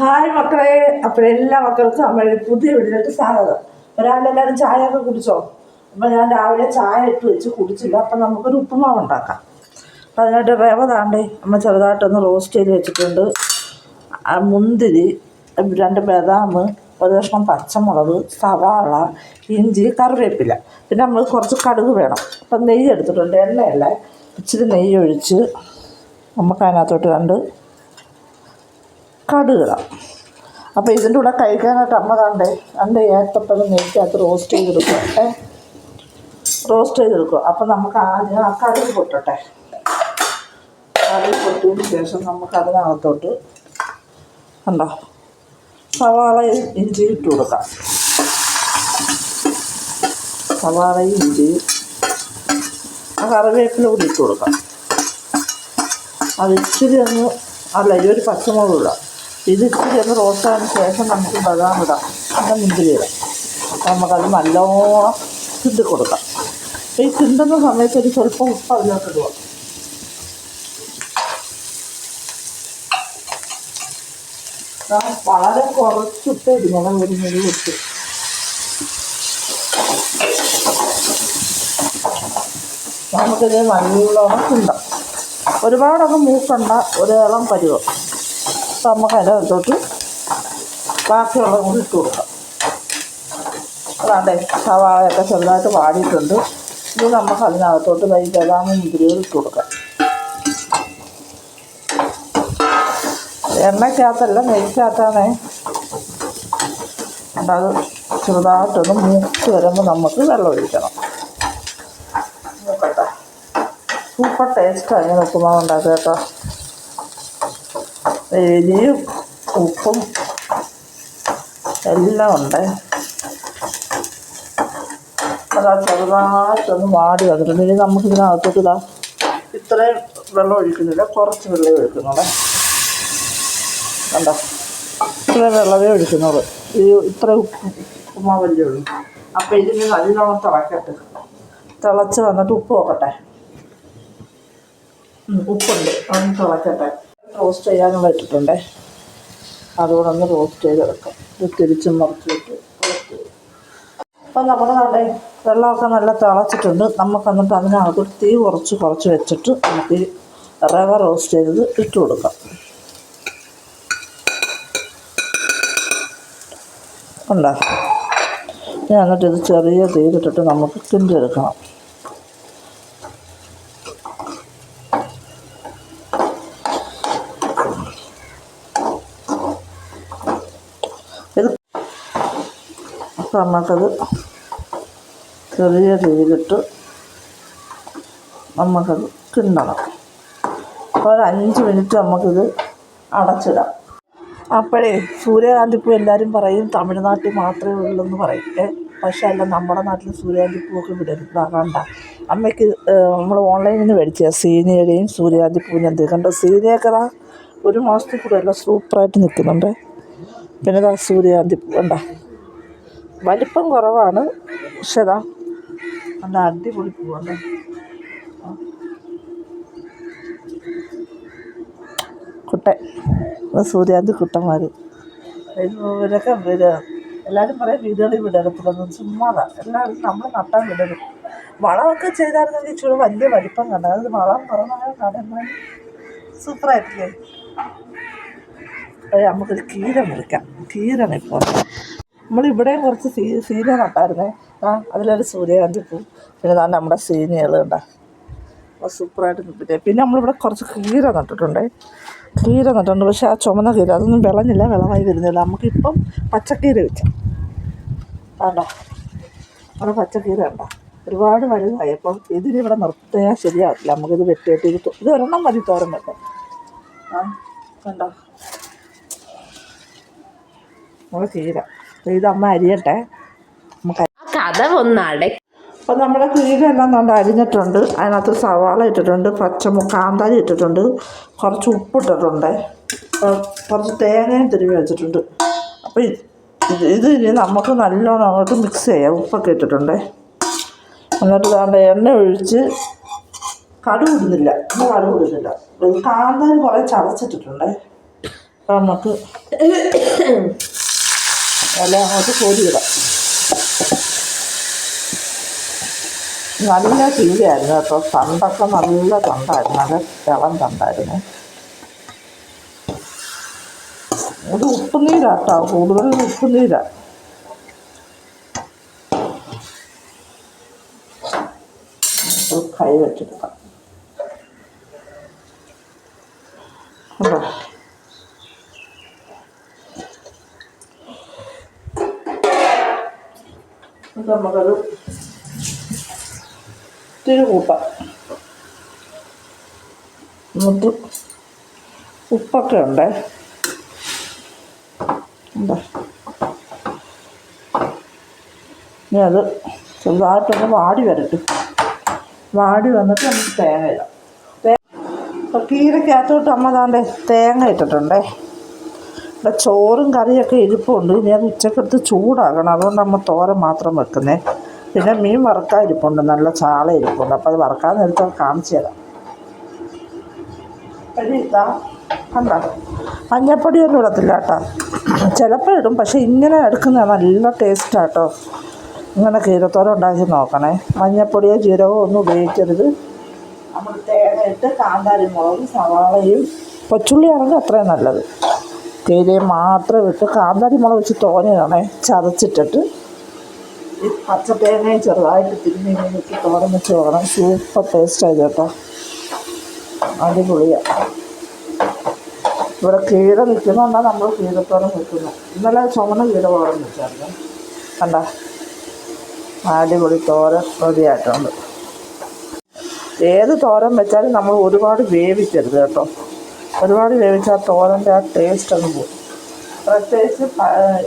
Hi മക്കളെ, അപ്പോഴെല്ലാ മക്കൾക്കും നമ്മുടെ പുതിയ വീട്ടിലേക്ക് സ്വാഗതം. ഒരാളെല്ലാവരും ചായയൊക്കെ കുടിച്ചോ? അപ്പം ഞാൻ രാവിലെ ചായ ഇട്ട് വെച്ച് കുടിച്ചില്ല. അപ്പം നമുക്കൊരു ഉപ്പുമാവ് ഉണ്ടാക്കാം. അപ്പം അതിനായിട്ട് റവ താണ്ടേ അമ്മ ചെറുതായിട്ടൊന്ന് റോസ്റ്റ് ചെയ്ത് വെച്ചിട്ടുണ്ട്. മുന്തിരി, 2 ബദാം, ഒരു കഷ്ണം പച്ചമുളക്, സവാള, ഇഞ്ചി, കറിവേപ്പില, പിന്നെ നമ്മൾ കുറച്ച് കടുക് വേണം. അപ്പം നെയ്യ് എടുത്തിട്ടുണ്ട്, എണ്ണയല്ല, ഇച്ചിരി നെയ്യ് ഒഴിച്ച് നമുക്ക് അതിനകത്തോട്ട് കടുകിടാം. അപ്പോൾ ഇതിൻ്റെ കൂടെ കഴിക്കാനായിട്ട് അമ്മ രണ്ട് ഏത്തപ്പഴം നെയ്ക്കകത്ത് റോസ്റ്റ് ചെയ്തെടുക്കുക. അപ്പം നമുക്ക് ആദ്യം ആ കടുക് പൊട്ടട്ടെ. കടുക് പൊട്ടിയതിന് ശേഷം നമുക്ക് അതിനകത്തോട്ട് കണ്ടോ സവാളയും ഇഞ്ചി ഇട്ട് കൊടുക്കാം. സവാളയും ഇഞ്ചി, കറിവേപ്പില കൂടി ഇട്ട് കൊടുക്കാം. അത് ഇച്ചിരി ഈ ഒരു പച്ചമുളക് ഇടാം. ഇത് ഇച്ചിരി റോസ്റ്റായതിന് ശേഷം നമുക്ക് ബദാം ഇടാം, പിന്നെ മുന്തിരി ഇടാം. നമുക്കത് നല്ലോണം കിണ്ടി കൊടുക്കാം. ഈ കിണ്ടുന്ന സമയത്ത് ഒരു സ്വല്പം ഉപ്പ് അതിലോട്ട് ഇടുക. വളരെ കുറച്ചിട്ട് ഇടുന്നത് ഒരു മുറി വെച്ച്. നമുക്കിത് നല്ലോണം കിണ്ടാം. ഒരുപാടൊക്കെ മൂക്കണ്ട, ഒരു ഇളം പരുവം. അപ്പം നമുക്ക് അതിനകത്തോട്ട് ബാക്കിയുള്ള കൂടി ഇട്ട് കൊടുക്കാം. അതാണ്ടേ സവാളയൊക്കെ ചെറുതായിട്ട് വാടിയിട്ടുണ്ട്. ഇത് നമുക്ക് അതിനകത്തോട്ട് ബദാമും മുന്തിരിയും ഇട്ട് കൊടുക്കാം. എണ്ണയ്ക്കകത്തല്ല, നെയ്ക്കകത്താണേ. അത് ചെറുതായിട്ടൊന്ന് മൂത്ത് വരുമ്പോൾ നമുക്ക് വെള്ളം ഒഴിക്കണം. നോക്കട്ടെ, സൂപ്പർ ടേസ്റ്റാണ് ഇങ്ങനെ ഉപ്പുമാവ് ഉണ്ടാക്കുക കേട്ടോ. എരിയും ഉപ്പും എല്ലാം ഉണ്ട്. അതാ ചെറുതായിട്ടൊന്ന് വാടി വന്നിട്ടുണ്ട്. ഇനി നമുക്കിതിനകത്തോട്ട് ഇത്രയും വെള്ളം ഒഴിക്കുന്നില്ല, കുറച്ച് വെള്ളമേ ഒഴിക്കുന്നുള്ളൂ. കണ്ടോ, ഇത്രയും വെള്ളമേ ഒഴിക്കുന്നുള്ളൂ. ഇത്ര ഉപ്പുമാവല്ലേ ഉള്ളൂ. അപ്പോൾ ഇതിന് നല്ലോണം തിളക്കട്ടെ. തിളച്ച് വന്നിട്ട് ഉപ്പ് നോക്കട്ടെ. ഉപ്പുണ്ട്, അതൊന്ന് തിളക്കട്ടെ. റോസ്റ്റ് ചെയ്യാനുള്ള ഇട്ടിട്ടുണ്ടേ, അതുകൂടെ ഒന്ന് റോസ്റ്റ് ചെയ്തെടുക്കാം. ഇത് തിരിച്ചും മറിച്ചിട്ട് റോസ്റ്റ് ചെയ്യും. അപ്പം നമ്മുടെ വെള്ളമൊക്കെ നല്ല തിളച്ചിട്ടുണ്ട്. നമുക്ക് എന്നിട്ട് അതിനകത്ത് തീ കുറച്ച് വെച്ചിട്ട് നമുക്ക് ഈ റവ റോസ്റ്റ് ചെയ്തത് ഇട്ട് കൊടുക്കാം. ഉണ്ടോ? എന്നിട്ട് ഇത് ചെറിയ തീയിലിട്ടിട്ട് നമുക്ക് കിണ്ടി എടുക്കണം. അപ്പം നമുക്കത് ചെറിയ തീയിലിട്ട് നമുക്കത് കിണ്ടണം. അപ്പോൾ ഒരു 5 മിനിറ്റ് നമുക്കിത് അടച്ചിടാം. അപ്പോഴേ സൂര്യകാന്തിപ്പൂ എല്ലാവരും പറയും തമിഴ്നാട്ടിൽ മാത്രമേ ഉള്ളൂന്ന് പറയും. പക്ഷേ അല്ല, നമ്മുടെ നാട്ടിൽ സൂര്യകാന്തിപ്പൂവൊക്കെ വിടരുതാകണ്ട. അമ്മയ്ക്ക് നമ്മൾ ഓൺലൈനിൽ നിന്ന് മേടിച്ച സീനിയയുടെയും സൂര്യകാന്തിപ്പൂവിനും കണ്ടോ. സീനിയൊക്കെ 1 മാസത്തിൽ കൂടെയല്ല സൂപ്പറായിട്ട് നിൽക്കുന്നുണ്ട്. പിന്നെ സൂര്യകാന്തിപ്പൂ കണ്ട, വലിപ്പം കുറവാണ്, പക്ഷേ നല്ല അടിപൊളി പൂവല്ലേ. സൂര്യകാന്തി കുട്ടന്മാർ ഇവരൊക്കെ എല്ലാവരും പറയും വീടുകളിൽ വിടരത്തില്ലെന്ന്. ചുമ്മാതാ. എല്ലാവരും നമ്മൾ നട്ടാൻ വിടരും. വളമൊക്കെ ചെയ്തായിരുന്നെങ്കിൽ ഇച്ചിരി വലിയ വലിപ്പം കണ്ട. അത് വളം കുറവായ നടന്നാൽ സൂപ്പറായിട്ടില്ലേ. നമുക്കൊരു കീര മുറിക്കാം. കീരണ് ഇപ്പോൾ നമ്മളിവിടെയും കുറച്ച് സീന നട്ടായിരുന്നേ. അതിലൊരു സൂര്യകാന്തിപ്പൂ, പിന്നെ നമ്മുടെ സീനികൾ കണ്ട സൂപ്പറായിട്ട് നിൽപ്പില്ലേ. പിന്നെ നമ്മളിവിടെ കുറച്ച് കീര നട്ടിട്ടുണ്ട്. പക്ഷേ ആ ചുമന്ന കീര അതൊന്നും വിളഞ്ഞില്ല, വിളവായി വരുന്നില്ല. നമുക്കിപ്പം പച്ചക്കീര വെച്ചാൽ വേണ്ട. അവിടെ പച്ചക്കീര വേണ്ട, ഒരുപാട് വലുതായി. അപ്പം ഇതിനിവിടെ നിർത്തിയാൽ ശരിയാവില്ല. നമുക്കിത് വെട്ടിയിട്ട് ഇത് ഒരെണ്ണം മതി തോരൻ വെക്കാം. കണ്ടോ നമ്മൾ കീര. ഇത് അമ്മ അരിയട്ടെ, നമുക്ക് കഥ ഒന്നാടെ. അപ്പം നമ്മുടെ കീര എല്ലാം അരിഞ്ഞിട്ടുണ്ട്. അതിനകത്ത് സവാള ഇട്ടിട്ടുണ്ട്, കാന്താരി ഇട്ടിട്ടുണ്ട്, കുറച്ച് ഉപ്പിട്ടിട്ടുണ്ട്, കുറച്ച് തേങ്ങയും തിരുമ്മി വെച്ചിട്ടുണ്ട്. അപ്പോൾ ഇത് ഇനി നമുക്ക് നല്ലോണം അങ്ങോട്ട് മിക്സ് ചെയ്യാം. ഉപ്പൊക്കെ ഇട്ടിട്ടുണ്ട്. എന്നിട്ട് എണ്ണ ഒഴിച്ച് കടുക് ഇടുന്നില്ല. കാന്താരി കുറേ ചതച്ചിട്ടിട്ടുണ്ട്. അപ്പം നമുക്ക് ഇല അങ്ങോട്ട് കോരിയിടാം. നല്ല ചീരയായിരുന്നു കേട്ടോ, തണ്ടൊക്കെ നല്ല തണ്ടായിരുന്നു, നല്ല ഇളം തണ്ടായിരുന്നു. ഇത് ഉപ്പുനീരാട്ടോ, കൂടുതലും ഉപ്പുനീരാ. കൈ വെച്ചെടുക്കാം. നമുക്കത് ഇത്തിരി കൂട്ടാം. എന്നിട്ട് ഉപ്പൊക്കെ ഉണ്ടേ, എന്താ ഇനി അത് ചെറുതായിട്ടൊന്ന് വാടി വരട്ടെ. വാടി വന്നിട്ട് നമുക്ക് തേങ്ങ ഇടാം. അപ്പോൾ കീരക്കകത്തോട്ട് അമ്മ താണ്ടേ തേങ്ങ ഇട്ടിട്ടുണ്ടേ. ഇവിടെ ചോറും കറിയൊക്കെ ഇരിപ്പുണ്ട്. ഇനി അത് ഉച്ചക്കെടുത്ത് ചൂടാക്കണം. അതുകൊണ്ട് അമ്മ തോരൻ മാത്രം വെക്കുന്നേ. പിന്നെ മീൻ വറുക്കാൻ ഇരിപ്പുണ്ട്, നല്ല ചാള ഇരിപ്പുണ്ട്. അപ്പോൾ അത് വറുക്കാൻ നേരത്തെ കാണിച്ചു തരാം. ഇതാ കണ്ടോ, മഞ്ഞപ്പൊടിയൊന്നും ഇടത്തില്ല കേട്ടോ, ചിലപ്പോൾ ഇടും. പക്ഷെ ഇങ്ങനെ എടുക്കുന്നത് നല്ല ടേസ്റ്റാട്ടോ. ഇങ്ങനെ കീരത്തോരൻ ഉണ്ടാക്കി നോക്കണേ. മഞ്ഞപ്പൊടിയോ ജീരകമോ ഒന്നും ഉപയോഗിക്കരുത്. നമ്മൾ തേങ്ങ ഇട്ട് കാന്താരി മുളകും സവാളയും കൊച്ചുള്ളിയാണെങ്കിൽ അത്രയും നല്ലത്. തേയിലയും മാത്രം ഇട്ട് കാന്താരി മുളക് വെച്ച് തോനെയാണേ ചതച്ചിട്ടിട്ട് ഈ പച്ചത്തേങ്ങയും ചെറുതായിട്ട് തിരിഞ്ഞിട്ട് തോരൻ വെച്ച് നോക്കണം. സൂപ്പർ ടേസ്റ്റായി കേട്ടോ, അടിപൊളിയാണ്. ഇവിടെ കീര നിൽക്കുന്നതുകൊണ്ടാണ് നമ്മൾ കീരത്തോരൻ വെക്കുന്നത്. ഇന്നലെ ചുമന്ന കീര തോരൻ വെച്ചായിരുന്നു. കണ്ട അടിപൊളി തോരൻ റെഡിയായിട്ടുണ്ട്. ഏത് തോരൻ വെച്ചാലും നമ്മൾ ഒരുപാട് വേവിക്കരുത് കേട്ടോ. ഒരുപാട് വേവിച്ചാൽ തോരൻ്റെ ആ ടേസ്റ്റ് അങ്ങ് പോകും. പ്രത്യേകിച്ച്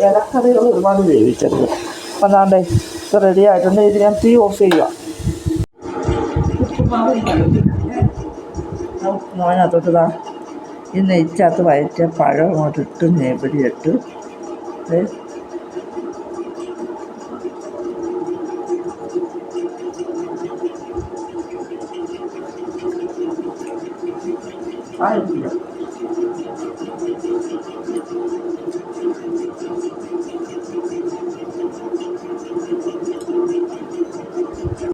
ഇലക്കറികൾ ഒരുപാട് വേവിക്കരുത്. അപ്പം എന്താണ്ടേ ഇത് റെഡി ആയിട്ടുണ്ട്. ഇത് ഞാൻ തീ ഓഫ് ചെയ്യുക. മോനകത്തോട്ട് ഇതാ ഈ നെയ്ച്ചകത്ത് വയറ്റിയ പഴം അങ്ങോട്ടിട്ട് ഞെപിടിയിട്ട് ആയിട്ടില്ല.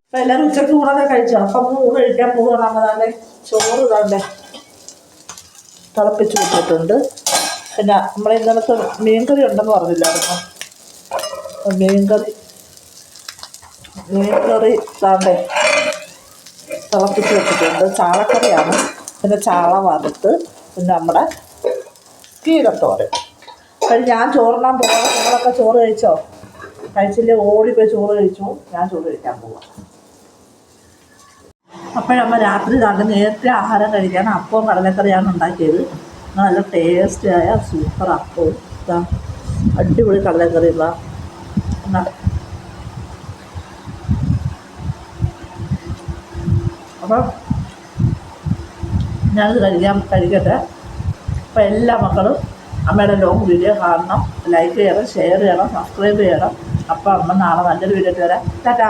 അപ്പം എല്ലാവരും ഉച്ചയ്ക്ക് ഊണൊക്കെ കഴിച്ചോ? അപ്പം ഊണ് കഴിക്കാൻ പോവുകയാണ്. അമ്മതാണ്ടേ ചോറ് ഇതാണ്ടേ തിളപ്പിച്ച് വിട്ടിട്ടുണ്ട്. പിന്നെ നമ്മളെ ഇന്നലത്തെ മീൻകറി ഉണ്ടെന്ന് പറഞ്ഞില്ലായിരുന്നു. മീൻകറി ഇതാണ്ടേ തിളപ്പിച്ച് വെച്ചിട്ടുണ്ട്. ചാളക്കറിയാണ്. പിന്നെ ചാള വറുത്ത്, പിന്നെ നമ്മുടെ കീരത്തോരൻ. അപ്പം ഞാൻ ചോറിനാൻ പോകാം. നിങ്ങളൊക്കെ ചോറ് കഴിച്ചോ? കഴിച്ചില്ലേ ഓടിപ്പോയി ചോറ് കഴിച്ചു. ഞാൻ ചോറ് കഴിക്കാൻ പോവാം. അപ്പോഴമ്മ രാത്രി കണ്ട് നേരത്തെ ആഹാരം കഴിക്കാൻ അപ്പവും കടലക്കറിയാണ് ഉണ്ടാക്കിയത്. നല്ല ടേസ്റ്റിയായ സൂപ്പർ അപ്പവും ഇതാ അടിപൊളി കടലക്കറി ഇതാ. അപ്പം ഞാനിത് കഴിക്കട്ടെ. അപ്പം എല്ലാ മക്കളും അമ്മയുടെ ലോങ് വീഡിയോ കാണണം, ലൈക്ക് ചെയ്യണം, ഷെയർ ചെയ്യണം, സബ്സ്ക്രൈബ് ചെയ്യണം. അപ്പം അമ്മ നാളെ നല്ലൊരു വീഡിയോ വരാം. ടാറ്റാ.